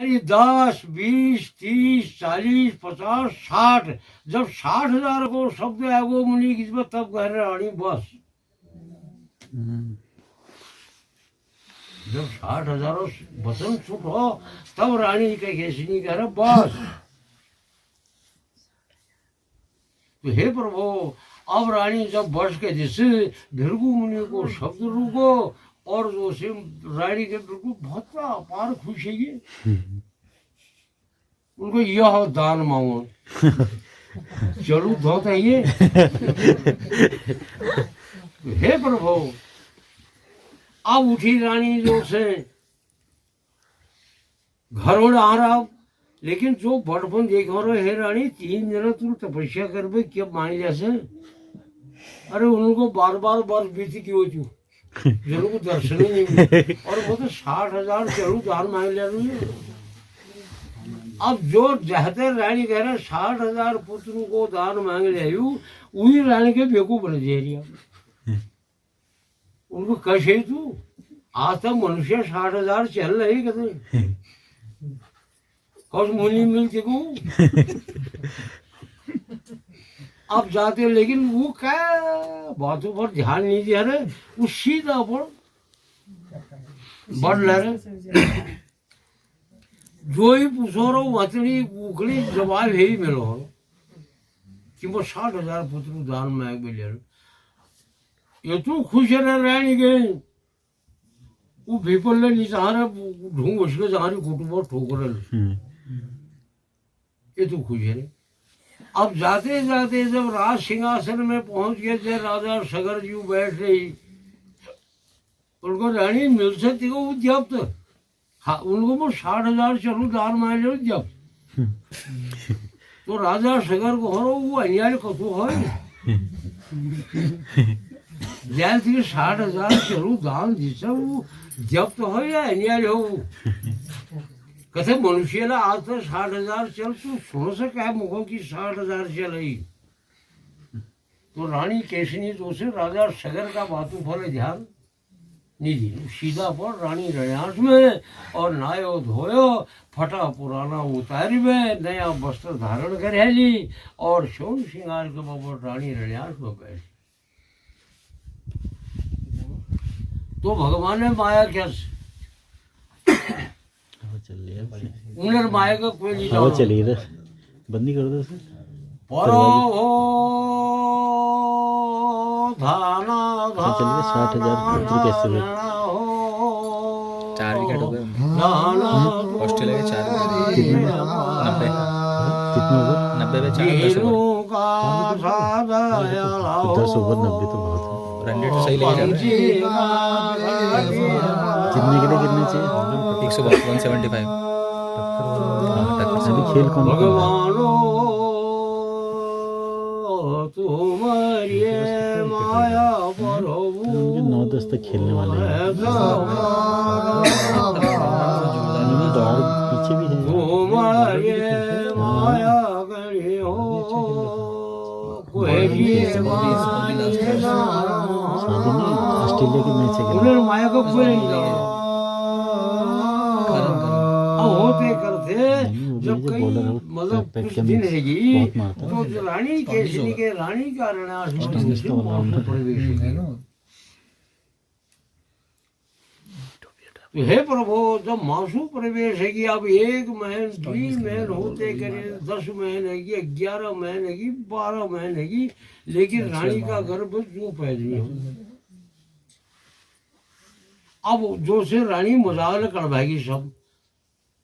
ये 10, 20, 30, 40, 50, 60, जब 60,000 को शब्द आगो मुनि किस्मत तब कह रहे रानी बस। जब 60,000 वचन छूट हो तब रानी का कैसे नहीं कह रहे बस। तो हे प्रभु, अब रानी जब बस के जैसे भृगु मुनि को शब्द रुको और जो से रानी के बिल्कुल बहुत अपार खुश है ये। उनको यह दान मांगो चलू बहुत है ये। हे प्रभु, अब उठी रानी जो से घर में आ रहा, लेकिन जो बड़पन देखो रहे हे रानी 3 दिन तू तपस्या करबे क्या मान जैसे। अरे उनको बार बार बीती क्यों चू जरूर को दर्शन ही नहीं मिले और वो तो 60,000 चलू दान मांग ले रही है। अब जो जहते रानी कह रहे 60,000 पुत्र को दान मांग ले वही रानी के बेवकूफ बन जाए। उनको कैसे तू आज तक मनुष्य 60,000 चल रही कहते कौन मूल्य मिलती को। अब जाते लेकिन वो क्या बातों पर ध्यान नहीं दिया रहे, वो सीधा पर बढ़ रहे। जो ही पूछो रो मतनी उखड़ी जवाब यही मिलो कि वो 60,000 पुत्र दान मांग मिले। ये तो खुश रह रानी गए वो भीपल ले निचारे ढूंढ उसके जहां कुटुंब ठोकर ये तो खुश है। अब जाते जाते जब राज सिंहासन में पहुंच गए थे राजा सगर जी बैठ रही, उनको रानी मिल सकती को जब्त। हाँ, उनको वो 60,000 चलो दान मांग लो जब। तो राजा सगर को हो वो अन्याय कतो हो जैसे 60,000 चलो दान जिसे वो जब्त हो या अन्याय हो। कथे मनुष्यला आज तक 60,000 चल तू सुन सका है मुखों की 60,000 चल रही। तो रानी केशनी तो से राजा सगर का बातों फल ध्यान नहीं दी, सीधा पर रानी रण्यास में और नायो धोयो फटा पुराना उतारी में नया वस्त्र धारण कर ली और सोन श्रृंगार के बाबा रानी रण्यास में बैठी। तो भगवान ने माया क्या उन्हें माया का कोई नहीं हवा चली इधर बंद नहीं कर दो सर। परो धाना चलिए 60,000 पुत्र कैसे हुए 4 विकेट हो गए ऑस्ट्रेलिया के 4 कितने 90 कितने ओवर 90 में 4 10 ओवर 90 तो बहुत है। रन रेट सही लेके जाते कितने के लिए कितने चाहिए 175 अभी खेल कौन भगवानो तुम्हारी माया प्रभु 9-10 तक खेलने वाले हैं। दौड़ पीछे भी है तुम्हारी माया गणी हो ऑस्ट्रेलिया की मैच है उन्हें माया को कोई नहीं जाना होते करते जब कई मतलब कुछ दिन रहेगी तो रानी केशनी के रानी का रणास तो हे प्रभु जब मासू प्रवेश है कि अब 1 महीने 2 महीने होते करे 10 महीने की 11 महीने की 12 महीने की, लेकिन रानी का गर्भ क्यों पैदा हो। अब जो से रानी मजाल करवाएगी सब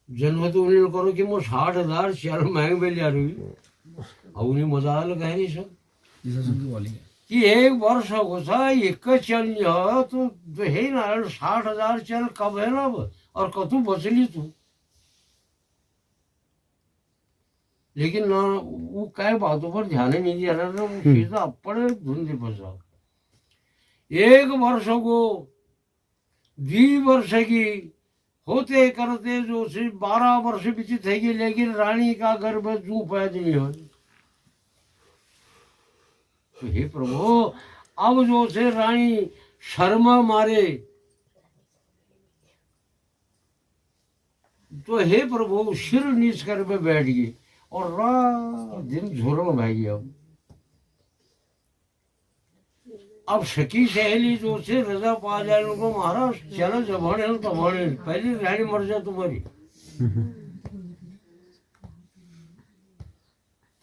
जन्म तो उन्हें करो कि मैं 60,000 4 महंग में ले रही अब उन्हें मजाल कह रही सब कि 1 वर्ष होता एक चल तो है ना 60,000 चल कब है ना और कतु बचली तू। लेकिन ना वो कई बातों पर ध्यान नहीं दिया रहा वो सीधा अपने धुंधे फंसा। 1 वर्ष को 2 वर्ष की होते करते जो सिर्फ 12 वर्ष बीत थे लेकिन रानी का गर्भ जू पैदा नहीं हो। तो हे प्रभु अब जो से रानी शर्मा मारे तो हे प्रभु सिर नीच कर पे बैठ गए और रात दिन झूरण भाई गया। अब सखी सहेली जो से रजा पा जाए उनको महाराज चलो जमाने तो माने पहली रानी मर जाए तुम्हारी।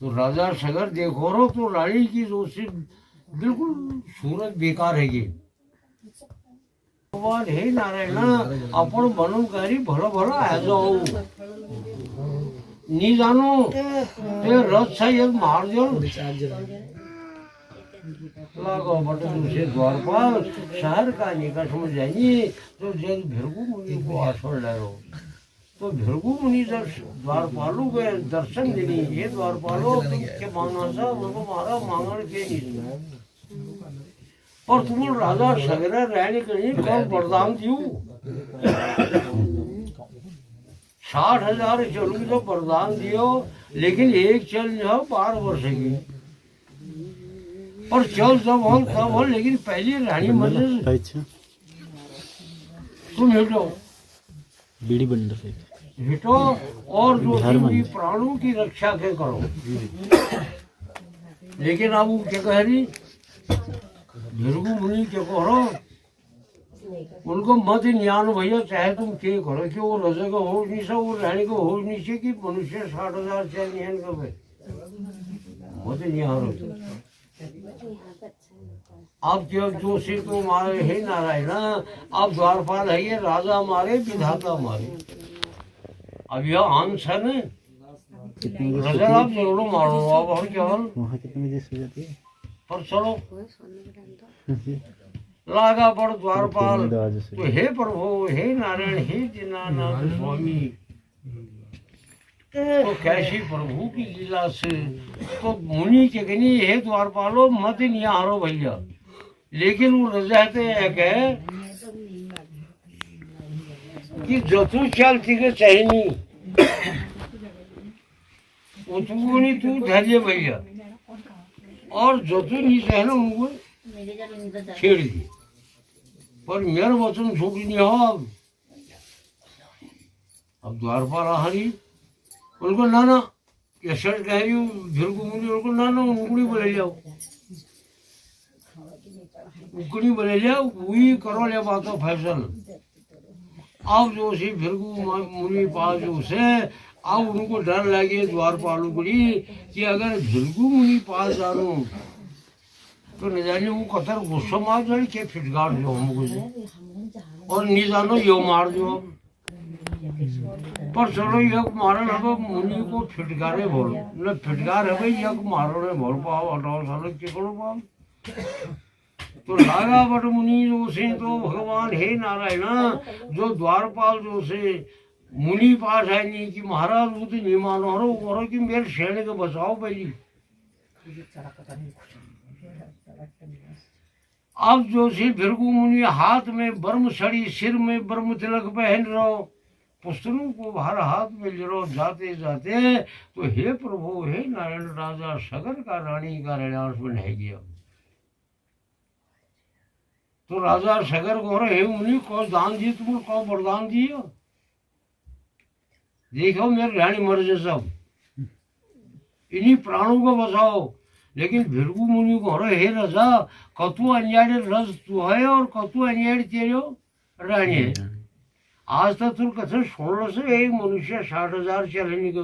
तो राजा सगर देखो रो तो रानी की जो से बिल्कुल सूरत बेकार है। भगवान हे नारायण अपन बनू करी भलो भलो आ जाओ नहीं जानो ते रथ से मार दो लागो बटे दूसरे द्वारपाल शहर का निकट में जाइए तो जब भृगु मुनि को आश्रय ले लो। तो भृगु मुनि जब द्वारपालों के दर्शन देनी ये द्वारपालों के मांगना था उनको मारा मांगण के नहीं और तुम राजा सगरा रहने के लिए कौन वरदान दियो 60,000 चलू तो वरदान दियो लेकिन एक चल जाओ 12 वर्ष की और चल जब हो तब हो लेकिन पहली रानी मजे अच्छा तुम हटो बीड़ी बंडल से हटो और जो भी प्राणों की रक्षा के करो। लेकिन अब वो क्या कह रही भृगु मुनि क्या करो उनको मत ज्ञान भैया चाहे तुम क्या करो कि वो रजा का होश नहीं सा वो रानी को होश नहीं से कि मनुष्य 60,000 चाहे ज्ञान कर मत ज्ञान अब क्यों जो से तो मारे हे नारायण अब द्वारपाल है ये राजा मारे विधाता मारे। अब यह अंश है न रजा आप जरूर मारो अब और केवल वहाँ कितने बजे सो जाती है पर चलो लागा पर द्वारपाल तो हे प्रभु हे नारायण हे दीनानाथ स्वामी तो कैसी प्रभु की लीला से तो मुनि के गनी हे द्वारपालो मत नहीं हारो भैया। लेकिन वो रजाते हैं कि जो तू चलती के चाहिए नहीं वो तू नहीं तू धैर्य भैया और जो तू नहीं चाहे उनको छेड़ दी पर मेरा वचन छोटी नहीं हो। अब द्वारपाल हरी उनको ना कैसे कह रही हूँ भृगु मुनि उनको ना उंगली बोले जाओ उंगली बोले जाओ वही करो ले बात फैसल। अब जो सी भृगु मुनि पास जो से अब उनको डर लगे द्वारपालों को कि अगर भृगु मुनि पास जानो तो न जाने वो कतर गुस्सा मार जाए क्या फिटगार जो मुझे और नहीं जानो यो मार दो। पर चलो यक मारन अब मुनि को फिटकारे बोल न फिटकार है भाई यक मारो ने बोल पाओ हटाओ सालो के करो पाओ। तो लागा बट मुनि जो से तो भगवान हे नारायण जो द्वारपाल जो से मुनि पास है नहीं कि महाराज वो तो नहीं मानो रो करो कि मेरे सैनिक को बचाओ पहली। अब जो से भृगु मुनि हाथ में ब्रह्म छड़ी सिर में ब्रह्म तिलक पहन रहो पुस्तकों को हर हाथ में ले जाते जाते तो हे प्रभु हे नारायण राजा सगर का रानी का रणांश में नहीं गया। तो राजा सगर को हे मुनि को दान दिए तुमको कौन वरदान दिए देखो मेरे रानी मर जाए सब इन्हीं प्राणों को बचाओ। लेकिन भृगु मुनि को हे राजा कतु अन्याय रस तू है और कतु अन्याय तेरे रानी है। आज तक तुम कथे सुन से एक मनुष्य 60,000 चलने के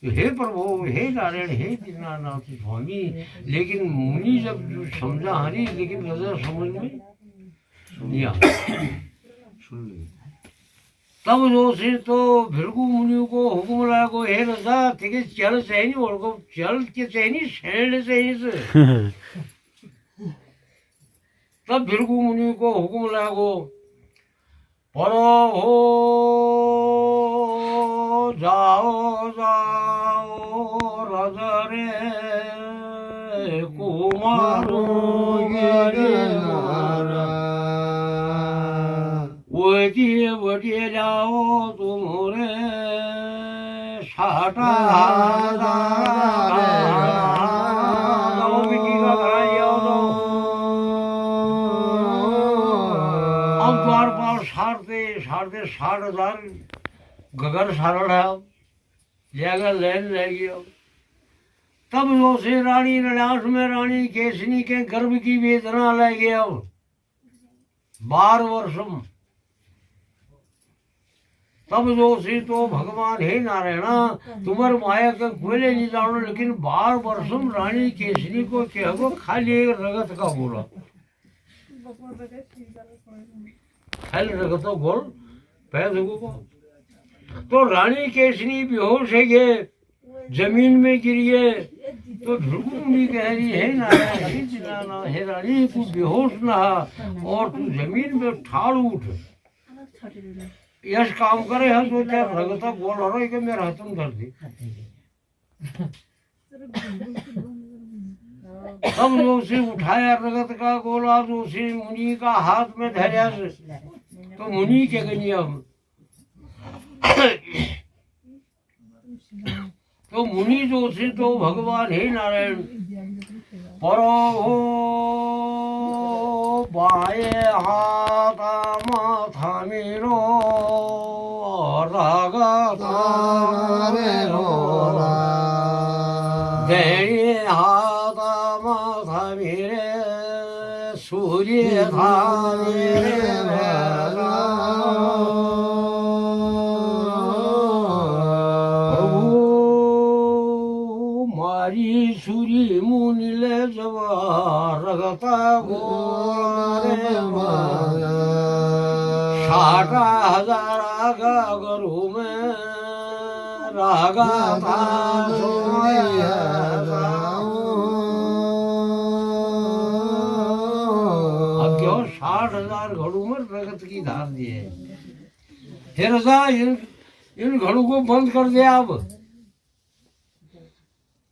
वे हे प्रभु हे नारायण हे दीनानाथ स्वामी। लेकिन मुनि जब जो समझा हरी लेकिन राजा समझ में नहीं आ तब जो से तो भृगु मुनि को हुक्म लगा को हे राजा ठीक है चल चाहिए और को चल के चाहिए शरण चाहिए से तब भृगु मुनि को हुक्म लागो परो हो जाओ जाओ राजा रे कुमारो वटिए जाओ तुम्हारे 60,000 द्वारपाल सारते के 60,000 गगर सारण है अब जगह लेन ले गया। तब जो से रानी नलाश में रानी केसनी के गर्भ की वेदना ले गया 12 वर्षम। तब जो से तो भगवान हे नारायणा तुम्हारे माया के खोले नहीं जानो, लेकिन 12 वर्षम रानी केसनी को कहो खाली एक रगत का बोला, खाली रगत का बोल पैदों को। तो रानी केसनी बेहोश है गए, जमीन में गिर गए। तो ढुकूंगी कह रही है नारायण हे रानी तू बेहोश ना और तू जमीन में ठाड़ उठ, यश काम करे है तो क्या रगता बोल रहा है कि मेरा हाथम धर दी। तब जो उसे उठाया रगत का गोला, जो उसे मुनि का हाथ में धरिया, तो मुनि के गनिया तो मुनि जो से तो भगवान हे नारायण परो बाए हाथ माथा मेरो रागा मेरो दैनी हाथ माथा मेरे सूर्य था मेरे सूरी मुनिले जवा रगता गोरे 60,000 आगा गरु में रागा था अब क्यों 60,000 घड़ों में रगत की धार दिए। हे रजा इन घड़ों को बंद कर दिया। अब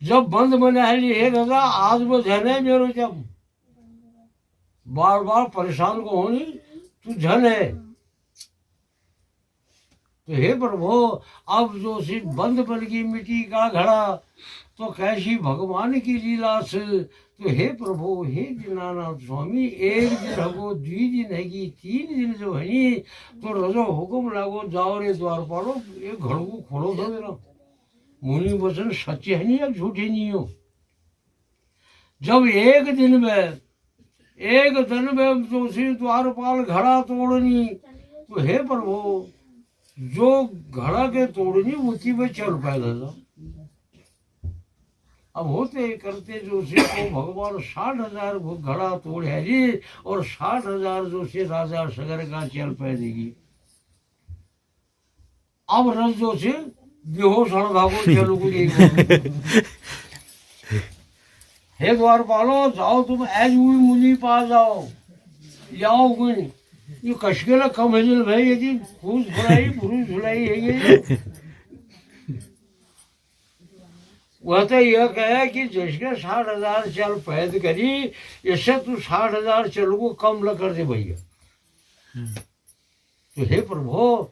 जब बंद बना है रजा आज वो झन है मेरो, जब बार बार परेशान को होनी तू झन है। तो हे प्रभु अब जो सिर्फ बंद बन गई मिट्टी का घड़ा, तो कैसी भगवान की लीला से। तो हे प्रभु हे दीनानाथ स्वामी एक दिन हगो 2 दिन हैगी 3 दिन जो है तो रजो हुक्म लागो जाओ रे द्वारपालो ये घर को खोलो था मेरा। मुनि वचन सच्चे है नहीं या झूठे नहीं हो। जब एक दिन में जो द्वारपाल घड़ा तोड़नी, तो हे प्रभु जो घड़ा के तोड़नी उसी में चल पैदा था। अब होते करते जो से तो भगवान 60,000 घड़ा तोड़े जी और 60,000 जो से राजा सगर का चल पैदेगी। अब रस जो से बेहोश भागो चलो को हे द्वारपालो जाओ तुम ऐज हुई मुनि पास जाओ जाओ कोई ये कशकेला कम है भाई ये जी फूस फुलाई पुरुष फुलाई है ये। वह तो यह कहे कि जिसके 60,000 चल पैद करी इससे तू 60,000 चल को कम न कर दे भैया। तो हे प्रभु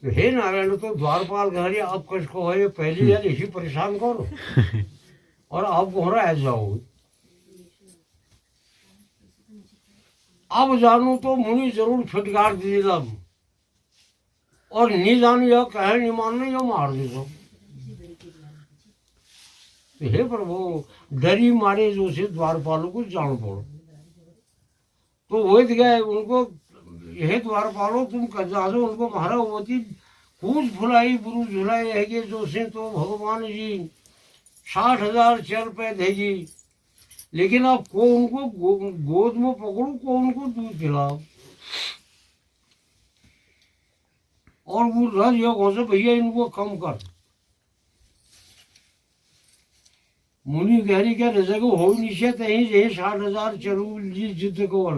तो हे नारायण तो द्वारपाल घरी आप कसको है पहले यार इसी परेशान करो और आप गोहरा ऐसा जाओ। अब जानू तो मुनि जरूर फटकार दीजिएगा और नहीं जानू यह कहे नहीं मानने यह मार दे दो। तो हे प्रभु डरी मारे जो से द्वारपालों को जान पड़ो। तो वो गए उनको हे द्वारपालो तुम कजाजो उनको मारा होती फूस फुलाई बुरु झुलाई है जो से तो भगवान जी 60,000 चल पे देगी। लेकिन आप को उनको गोद में पकड़ो को उनको दूध पिलाओ और वो रज ये कौन भैया इनको कम कर। मुनि गहरी क्या रजा को हो निश्चित है 60,000 चलू जिद को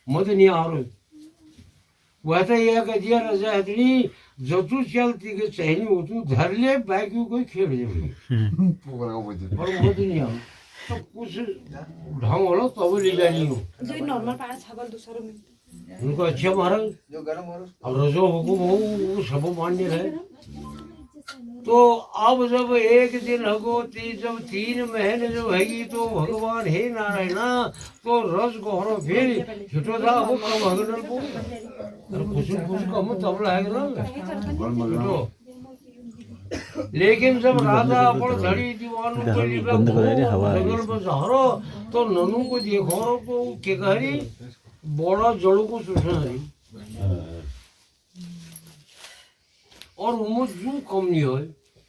मत नहीं आ रहे। वह तो यह कह दिया रजा इतनी जो तू चलती के चहनी हो तू धर ले बाकी कोई खेल दे और मत नहीं आ तो कुछ ढंग हो तब ले जानी हो जो नॉर्मल पाया छागल दूसरों में उनको अच्छा महाराज अब रजो हुकुम हो वो सब मान्य रहे। तो अब जब एक दिन हगो जब 3 महीने जब हैगी तो भगवान हे नारायणा तो रस गहरो फिर हिटो था वो कब हगनल को कुछ कम तबला है ना लेकिन जब राजा अपन धड़ी दीवानों को लिए जंगल में सहारो तो ननू को देखो तो के कहरी बड़ा जड़ों को सुना रही और उम्र जो कम नहीं हो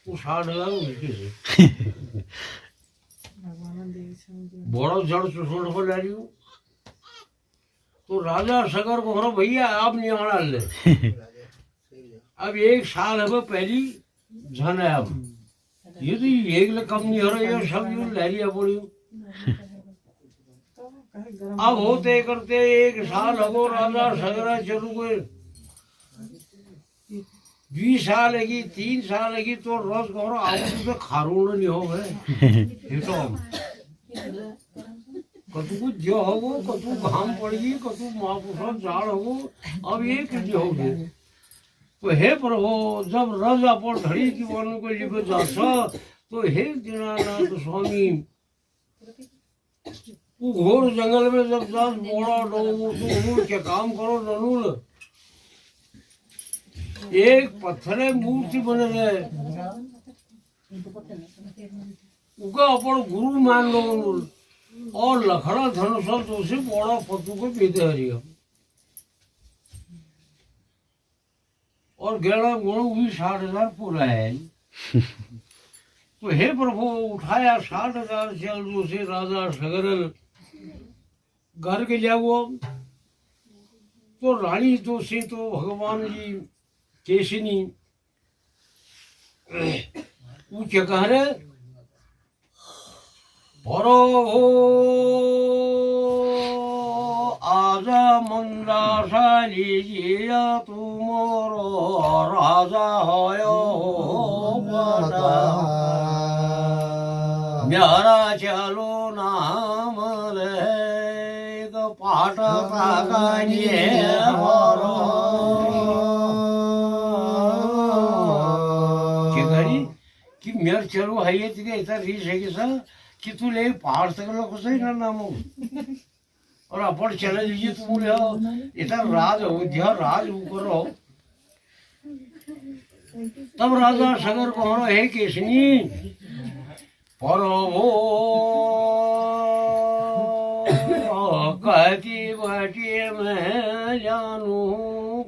वो 60,000 उनके से बड़ा जड़ सुसड़ को ले रही हूँ तो राजा सगर को कहो भैया आप नहीं आना ले अब 1 साल है पहली झन है अब ये तो एक ले कम नहीं हो रहा है सब यूं ले लिया पड़ी अब होते करते 1 साल हो राजा सगरा चलू गए 20 साल है 3 साल है तो रस गौर आगे तो खारूण नहीं हो गए तो कतु कुछ जो हो कतु घाम पड़ेगी कतु महापुरुष जाड़ हो अब ये किसी हो गए तो हे प्रभु जब रज अपन धड़ी दीवानों को लिपे जासा तो हे दीनानाथ स्वामी वो घोर जंगल में जब जास बोड़ा डो तो क्या काम करो ननूल एक पत्थरे मूर्ति बने रहे उका अपन गुरु मान लो और लखड़ा धनुष तो उसे बोड़ा पत्तू को बेदे हरिया और 11 गुण हुई 60,000 पूरा है तो हे प्रभु उठाया 60,000 चल जो से राजा सगरल घर के लिया वो तो रानी तो से तो भगवान जी केशिनी वो क्या कह रहे परो आजा मंदाशाली जिया तुमरो राजा होयो मेरा चलो नाम ले पाठ कानिए मरो कि मेर चलो है ये तेरे इतना रीच है कि सर कि तू ले पहाड़ तक लोग सही ना नाम हो और अपन चले लीजिए तुम ले इतना राज अयोध्या राज करो तब राजा सगर को हे केशनी पर कहती बाटी मैं जानू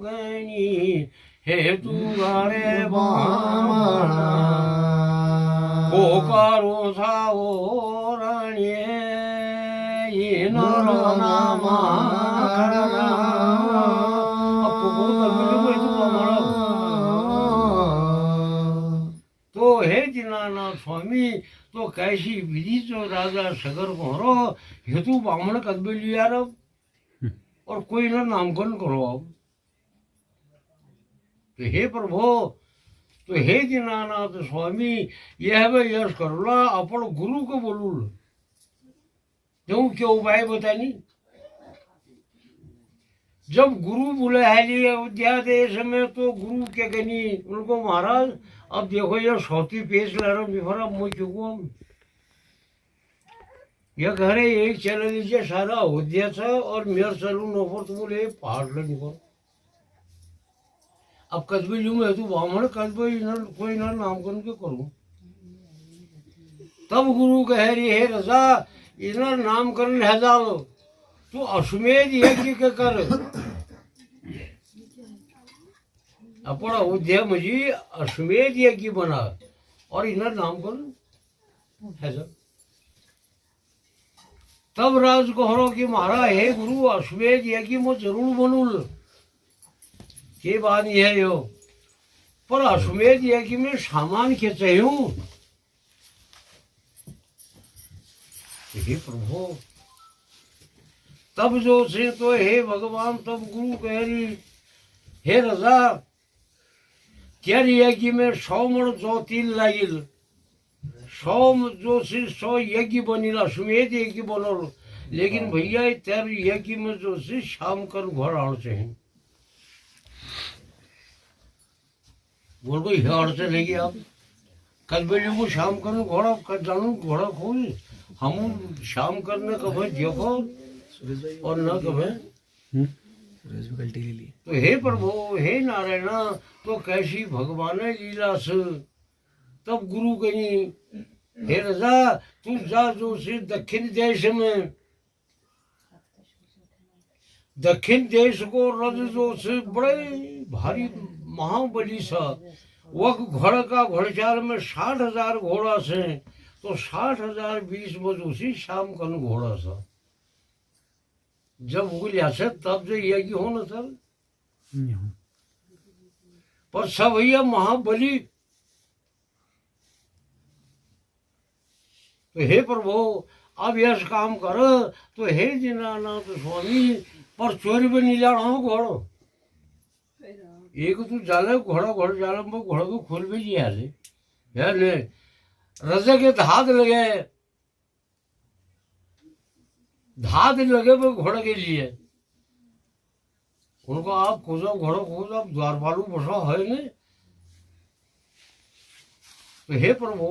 गनी हे तू गारे बामणा पोकारो था ओ रानिए ये नरो नामा करना आपको बहुत अगले को हमारा तो हे दीनानाथ स्वामी तो कैसी विधि जो राजा सगर को रो हेतु ब्राह्मण कदबे लिया रब और कोई ना नामकरण करो अब तो हे प्रभु तो हे दीनानाथ स्वामी यह वे यश करोला अपन गुरु को बोलूल क्यों क्या उपाय बतानी जब गुरु बुला है लिए अयोध्या देश में तो गुरु क्या कहनी उनको महाराज अब देखो ये सौती पेश ला रहा बिफरा मुझ चुको यह कह रहे एक चल लीजिए सारा अयोध्या था और मेयर चलू नौफर तुम बोले पहाड़ ले निकल अब कस्बे लू मैं तो ब्राह्मण कस्बे कोई ना नामकरण के करूं तब गुरु कह रही है रजा इधर नामकरण है जाओ तो अश्वमेध यज्ञ के कर अपना अयोध्या मुझे अश्वमेध यज्ञ बना और इधर नामकरण है जा तब राज कहो कि महाराज हे गुरु अश्वमेध यज्ञ मैं जरूर बनूल ये बात यह है यो पर अश्वमेध यज्ञ में सामान क्या चाहिए हे प्रभु तब जो से तो हे भगवान तब गुरु कह रही हे रजा क्या यज्ञ में 100 मण जो तिल लागिल 100 जो से 100 यज्ञ बनिल अश्वमेध यज्ञ बनल लेकिन भैया तेर यज्ञ में जो से शाम कर घर आना चाहिए बोल को अड़चन रहेगी आप कसबेली को शाम करने घोड़ा कर जानू घोड़ा खोल हम शाम करने कभी देखो और न कभी तो हे प्रभु हे नारायण तो कैसी भगवान लीला से तब गुरु कहीं हे रजा तू जा जो से दक्षिण देश में दक्षिण देश को रज जो से बड़े भारी महाबली सा वह घोड़ा का घोड़चाल में 60,000 घोड़ा से तो 60,000 20 बज उसी शाम का घोड़ा सा जब उगलिया से तब जो ये की हो न सर पर सब भैया महाबली तो हे प्रभु अब यश काम कर तो हे दीनानाथ स्वामी पर चोरी में नहीं जाना हो घोड़ो एक तो जाले घोड़ा घोड़ा जाले में घोड़ा को खोल भी दिया ले यार ने रजे के धाद लगे वो घोड़े के लिए उनको आप खोजो घोड़ो खोजो आप द्वारपालू बसा है ने तो हे प्रभु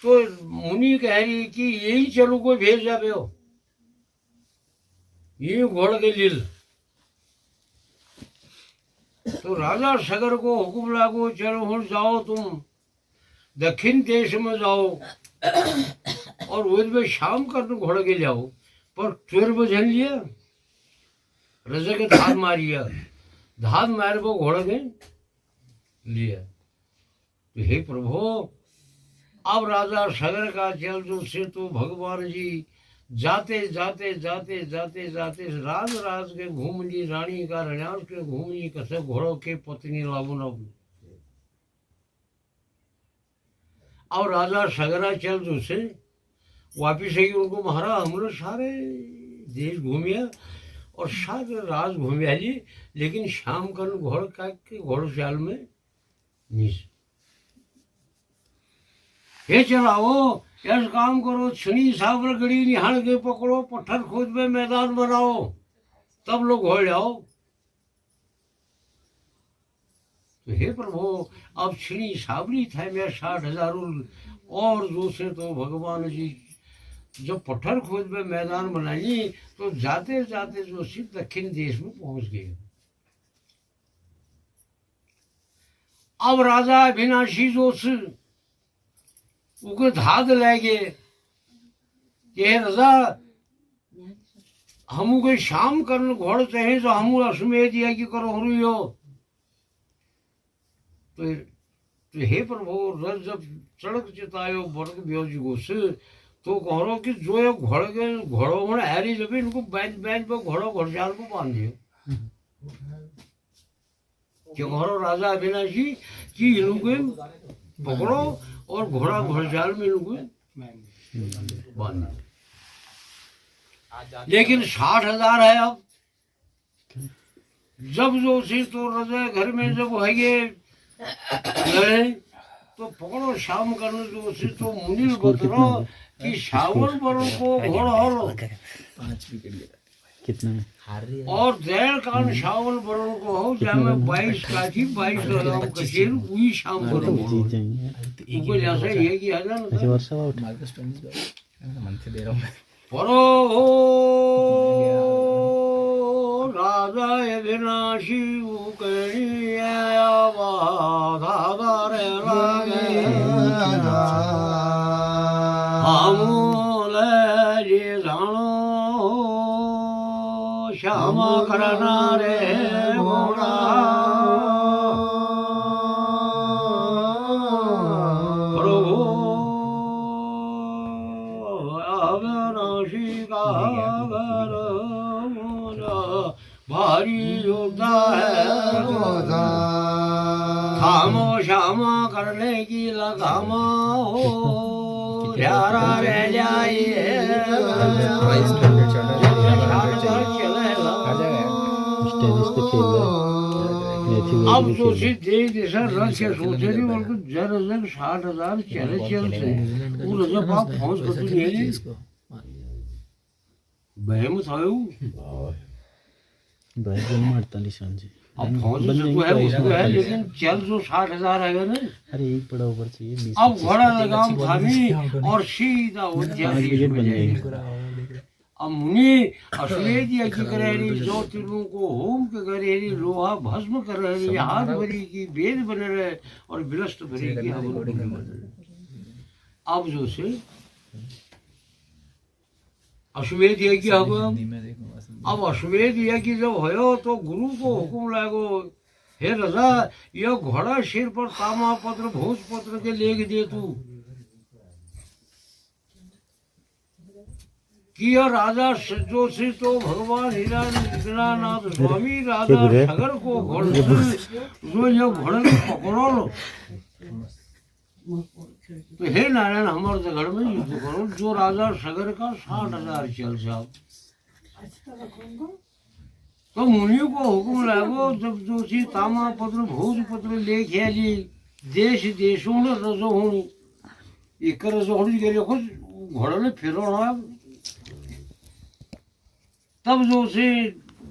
तो मुनि कह रही कि यही चलो कोई भेज जावे हो ये घोड़े के लिए तो राजा सगर को हुक्म लागो चलो हूँ जाओ तुम दक्षिण देश में जाओ और में शाम कर घोड़े के जाओ पर चोर बजन लिया रजे के धान मारिया धान मार को घोड़े के लिया तो हे प्रभु अब राजा सगर का चल जो से तो भगवान जी जाते जाते जाते जाते जाते राज राज के घूम ली रानी का रण्यास के घूम ली कसे घोड़ों के पत्नी लाबू न और राजा सगरा चल जो से वापिस आई उनको महारा हमने सारे देश घूमिया और सारे राज घूमिया जी लेकिन शाम का घोड़ का के घोड़ चाल में नीस ये चलाओ यश काम करो छनी सावर गड़ी निहाल के पकड़ो पत्थर खोद में मैदान बनाओ तब लोग घोड़ आओ तो हे प्रभु अब छनी सावरी था मैं 60,000 और जो से तो भगवान जी जब पत्थर खोद में मैदान बनाई तो जाते जाते जो सिर्फ दक्षिण देश में पहुंच गए अब राजा अविनाशी जो उके धाद लगे ये रजा हम के शाम करने घोड़ चाहे तो हम अश्वमेध दिया कि करो हो तो हे प्रभु रज जब सड़क चितायो वर्ग व्योज घोष तो कहो कि जो ये घोड़ों में हैरी जब इनको बैंच बैंच पर घोड़ों घोड़चाल को बांध दियो क्यों कहो राजा अविनाशी कि इनको पकड़ो और घोड़ा घोड़चाल में इनको बांध लेकिन 60,000 है अब जब जो सी तो रजा घर में जब है लड़े तो पकड़ो शाम करने जो सी तो मुनि बतरो कि सावन बरों को घोड़ा हलो कितना और देर कान सावन बरों को हो जामे 22 काठी 22 राम कशीर उही शाम बरों जीत जाएंगे उनको जैसे ये किया जाए ना ऐसे वर्षा उठा मंथ दे रहा हूँ परो राजा अविनाशी रे लागे हम ले जानो श्यामा करना रे घोड़ा प्रभु अविनाशी का घर भारी योद्धा है थामो श्यामा करने की लगामा हो प्यारा रह जाइए टेनिस पे खेल रहा है अब तो सीधे जैसा रथ के सोचे नहीं उनको जर 60,000 चले चलते वो जब आप पहुंच कर नहीं बहम था भाई 48 रन जी अब फौज से तो है उसको है, लेकिन चल जो 60,000 आएगा ना। अरे एक बड़ा ऊपर चाहिए 20 अब घोड़ा लगाम थामी और सीधा विकेट बन जाएगी। अब मुनि अश्वेत यज्ञ करेरी, जो तीनों को होम के करेरी, लोहा भस्म करेरी, हाथ भरी की वेद बने रहे और विलस्त भरी की हवन बने रहे। अब जो से अश्वेत यज्ञ होगा। अब अश्वेत यज्ञ जब हो तो गुरु को हुक्म लागो, हे राजा यह घोड़ा सिर पर तामा पत्र भोज पत्र के लेख दे तू कि यह राजा जो से तो भगवान हीरानाथ स्वामी राजा सगर को घोड़े जो यह घोड़े को पकड़ो लो। तो हे नारायण हमारे जगह में युद्ध करो, जो राजा सगर का 60,000 चल साहब। तो मुनि को हुक्म लागो, जब जोशी तामा पत्र भोज पत्र लेके आली, देश देशों ने रजो होनी एक रजो होनी के लिए खुद घोड़े ने फिरो रहा। तब जोशी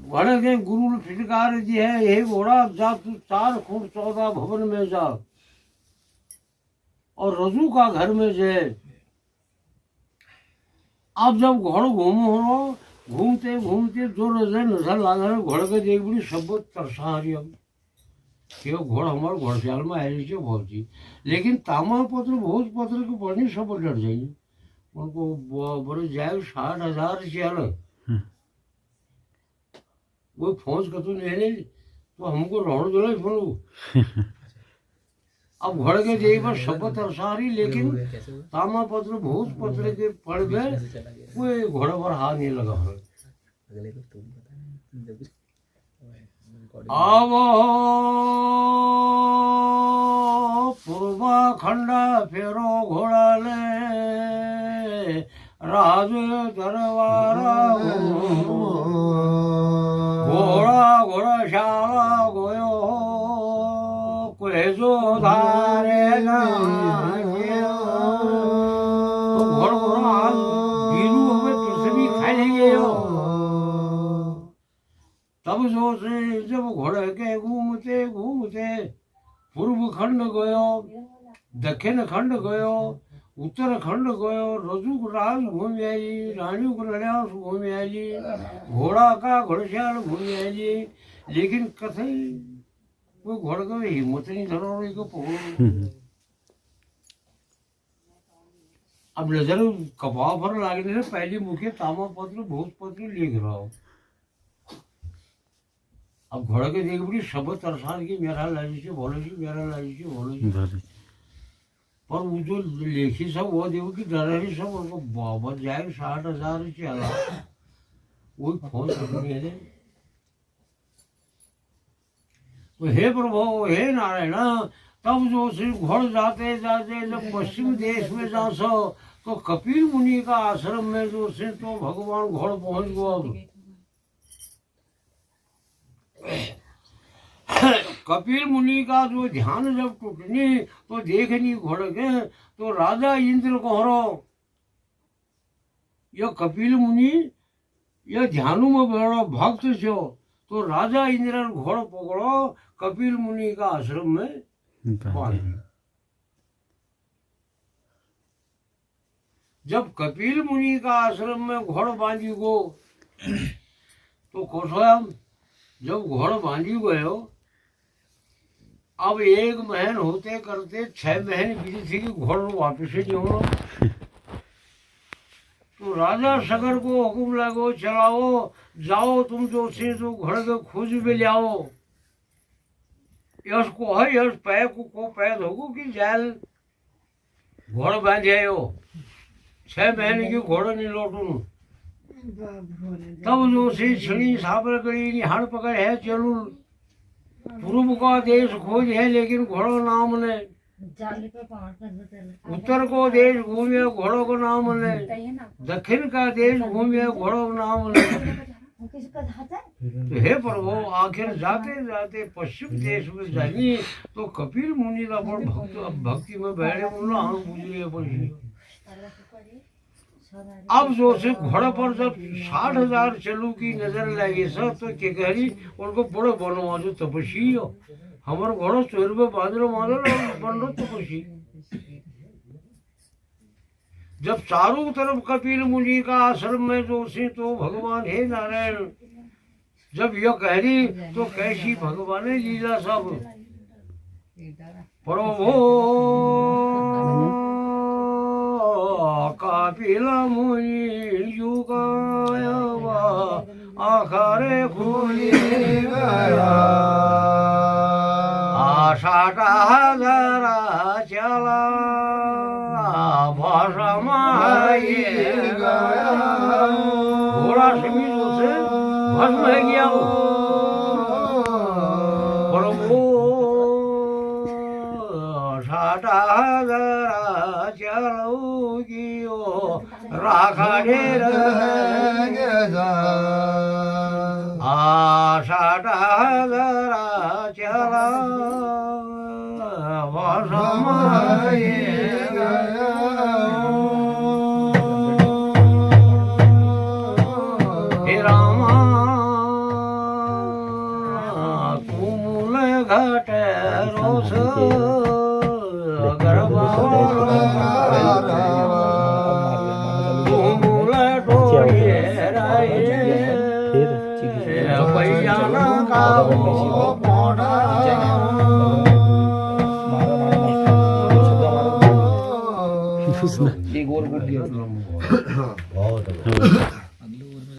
घोड़े के गुरु ने फिटकार दी है, हे घोड़ा जा तू 4 फुट 14 भवन में जा और रजू का घर में जाए। अब जब घोड़ा घूमते घूमते जो नजर लागा है घोड़े के देख बड़ी शब्द तरसा रही। अब कि घोड़ा हमारे घोड़शाल में आई से बहुत ही, लेकिन तामा पत्र भोज पत्र के पढ़ने सब डर जाइए उनको बड़े जाए 60,000 चल वो फौज का तो नहीं तो हमको रोड दो बोलू। अब घोड़े के देख पर शब्द तरसा रही, लेकिन तामा पत्र भोज पत्र के पड़ गए, कोई घोड़े पर हाथ नहीं लगा। अब पूर्वा खंडा फेरो घोड़ा ले राज दरबारा घोड़ा शाला गोयो कोई जो धारे तब जो से जब घोड़े के घूमते घूमते पूर्व खंड गयो, दक्षिण खंड गयो, उत्तर खंड गयो, रजू राज घूम आई, रानी को लड़ास घूम आई, घोड़ा का घोड़शाल घूम आई, लेकिन कथे कोई घोड़े का हिम्मत नहीं धरो को पकड़ो। अब नजर कपाव पर लागने से पहली मुखे तामा पत्र भोज पत्र लिख रहा हो। अब घोड़े के देख बड़ी शब्द तरसान की मेरा लाजी से बोलो जी, मेरा लाजी से बोलो जी। पर वो जो लेखी सब वो देखो कि डर सब उनको बाबा जाए 60,000 चला वही फोन करने है। तो हे प्रभु हे नारायण, तब जो श्री घोड़ जाते जाते जब पश्चिम देश में जा सो तो कपिल मुनि का आश्रम में जो से तो भगवान घोड़ पहुंच गो। कपिल मुनि का जो ध्यान जब टूटने तो देखनी घोड़े के तो राजा इंद्र को हरो, यह कपिल मुनि यह ध्यानु में बड़ा भक्त छो, तो राजा इंद्र घोड़ पकड़ो कपिल मुनि का आश्रम में बांध। जब कपिल मुनि का आश्रम में घोड़ बांधी गो तो कोसोयम जब घोड़ बांधी गयो, अब 1 महीने होते करते 6 महीने बीती थी कि घोड़ वापिस ही नहीं हो। तो राजा सगर को हुक्म लगो, चलाओ जाओ तुम जो से तो घोड़े के खोज में ले आओ। यश को है यश पै को पैद होगो कि जाल घोड़ बांधे आयो 6 महीने की घोड़ा नहीं लौटू। तब जो से छड़ी साबर गड़ी निहाड़ पकड़ है चलू, पूर्व का देश खोज है लेकिन घोड़ो नाम ने, उत्तर को देश घूमे घोड़ों को नाम ने, दक्षिण का देश घूमे घोड़ों को नाम ने। तो हे प्रभु आखिर जाते जाते पश्चिम देश में जानी तो कपिल मुनि का बड़ भक्ति में बैठे बोला हाँ बुझे पड़ी। अब जो से घोड़े पर जब 60,000 चलू की नजर लगी सर तो के कही उनको बड़े बनवा जो तपस्वी हो हमारे घोड़ो चोर में बांधो बन रो तपस्वी। जब चारों तरफ कपिल मुनि का आश्रम में जोशी तो भगवान हे नारायण जब यह कह रही तो कैसी भगवान लीला सब प्रभो कपिल मुनि युगाया आखरे खुली गया 60,000 चला भस्माए गया घोड़ा समीर से भस्म है गया वो प्रभु 60,000 चलोगी ओ राखा डेर 60,000 चला भस्माए गया हे रामा तुम घट रोस गरबा तुम टोए राए पैजाना का पोड़ा ये गोल गोल बहुत